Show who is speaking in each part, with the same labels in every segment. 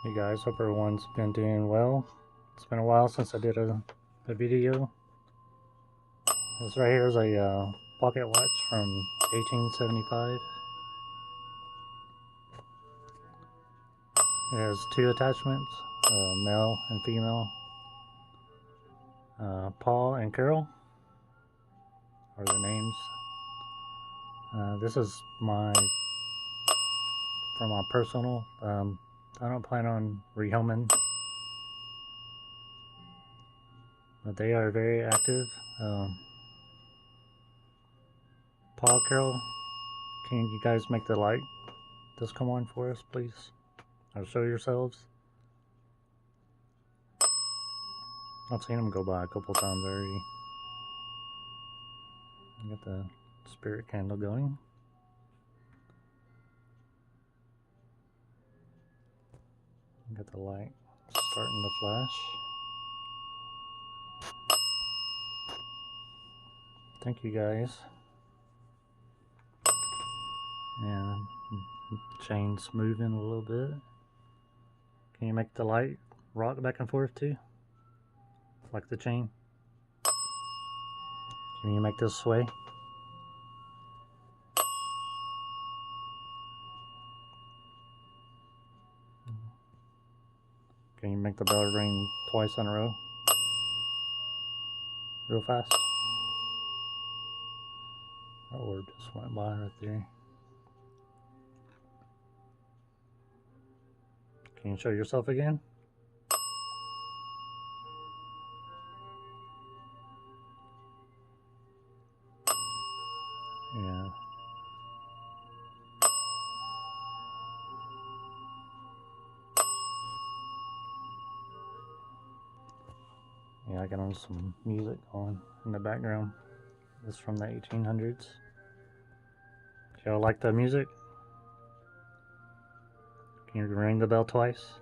Speaker 1: Hey guys, hope everyone's been doing well. It's been a while since I did a video. This right here is a pocket watch from 1875. It has two attachments, male and female. Paul and Carol are the names. This is from my personal. I don't plan on rehoming, but they are very active. Paul, Carol, can you guys make the light just come on for us, please? Or show yourselves. I've seen them go by a couple times already. Got the spirit candle going. Got the light starting to flash. Thank you guys. And chain's moving a little bit. Can you make the light rock back and forth too? Like the chain? Can you make this sway? Can you make the bell ring twice in a row? Real fast? That orb just went by right there. Can you show yourself again? Yeah. Yeah, I got on some music on in the background. This is from the 1800s. Y'all like the music? Can you ring the bell twice?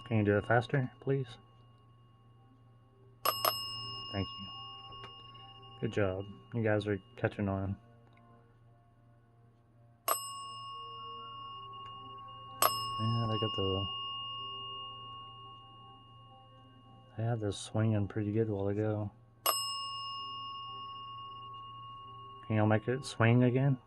Speaker 1: Can you do it faster, please? Thank you. Good job. You guys are catching on. Yeah, they had this swinging pretty good while ago. Can y'all make it swing again?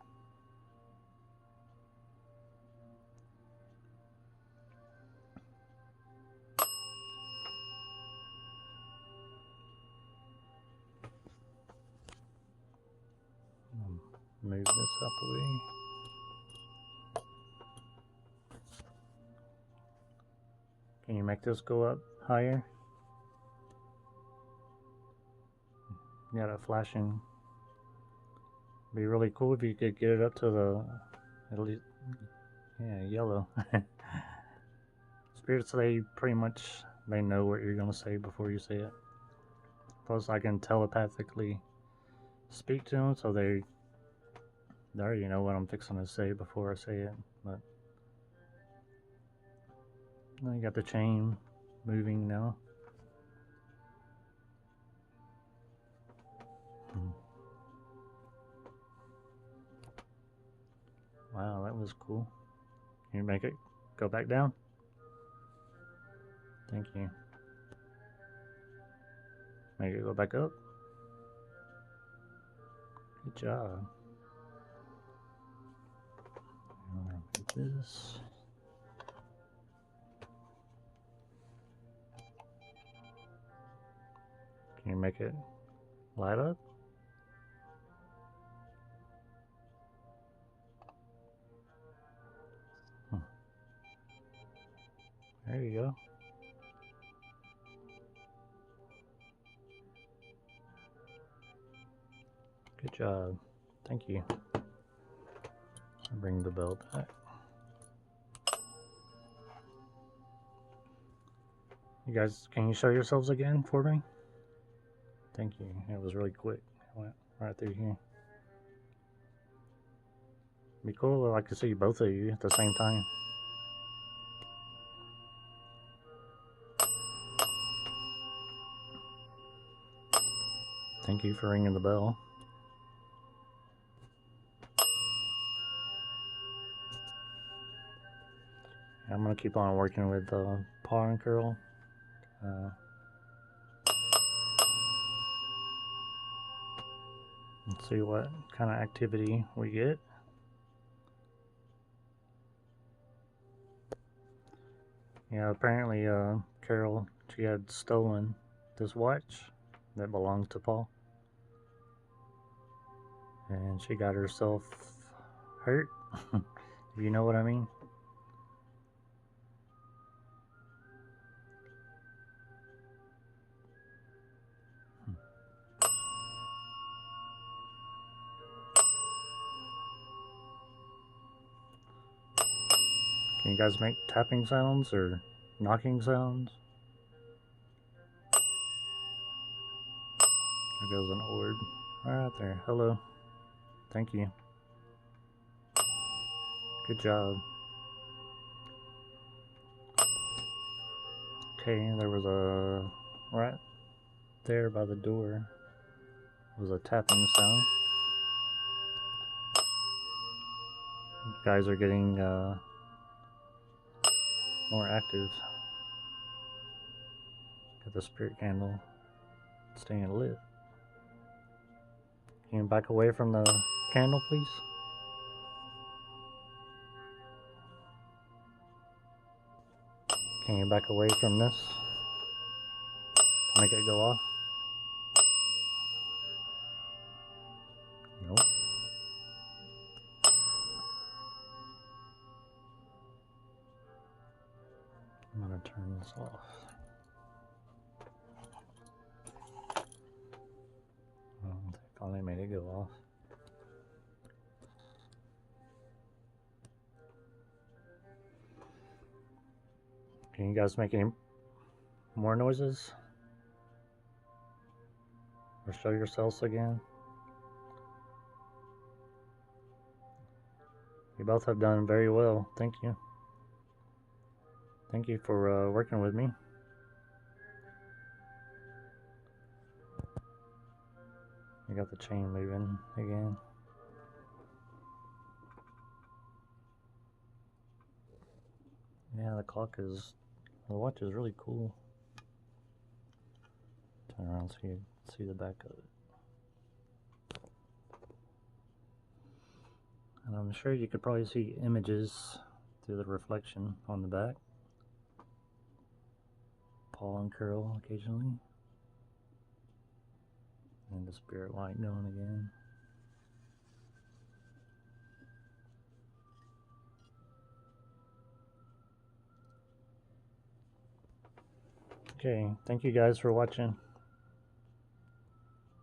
Speaker 1: Move this out the way. Can you make this go up higher? You got it flashing. Be really cool if you could get it up to the, at least, yeah, yellow. Spirits, they pretty much, they know what you're gonna say before you say it. Plus, I can telepathically speak to them, so they already know what I'm fixing to say before I say it. But you got the chain moving now. Wow, that was cool. Can you make it go back down? Thank you. Make it go back up. Good job. Like this. Can you make it light up? There you go. Good job. Thank you. I'll bring the bell back. You guys, can you show yourselves again for me? Thank you. It was really quick. It went right through here. Be cool. I'd like to see both of you at the same time. Thank you for ringing the bell. I'm gonna keep on working with paw and curl. Let's see what kind of activity we get. Yeah, apparently Carol, she had stolen this watch that belonged to Paul. And she got herself hurt, if you know what I mean. Can you guys make tapping sounds or knocking sounds? There goes an orb. Right there. Hello. Thank you. Good job. Okay, there was a... right there by the door was a tapping sound. You guys are getting more active. Got the spirit candle staying lit. Can you back away from the candle, please? Can you back away from this to make it go off? Nope. I'm gonna turn this off. They finally made it go off. Can you guys make any more noises? Or show yourselves again? You both have done very well. Thank you. Thank you for working with me. I got the chain moving again. Yeah, the watch is really cool. Turn around so you can see the back of it. And I'm sure you could probably see images through the reflection on the back. Paul and curl occasionally. And the spirit light going again. Okay, thank you guys for watching.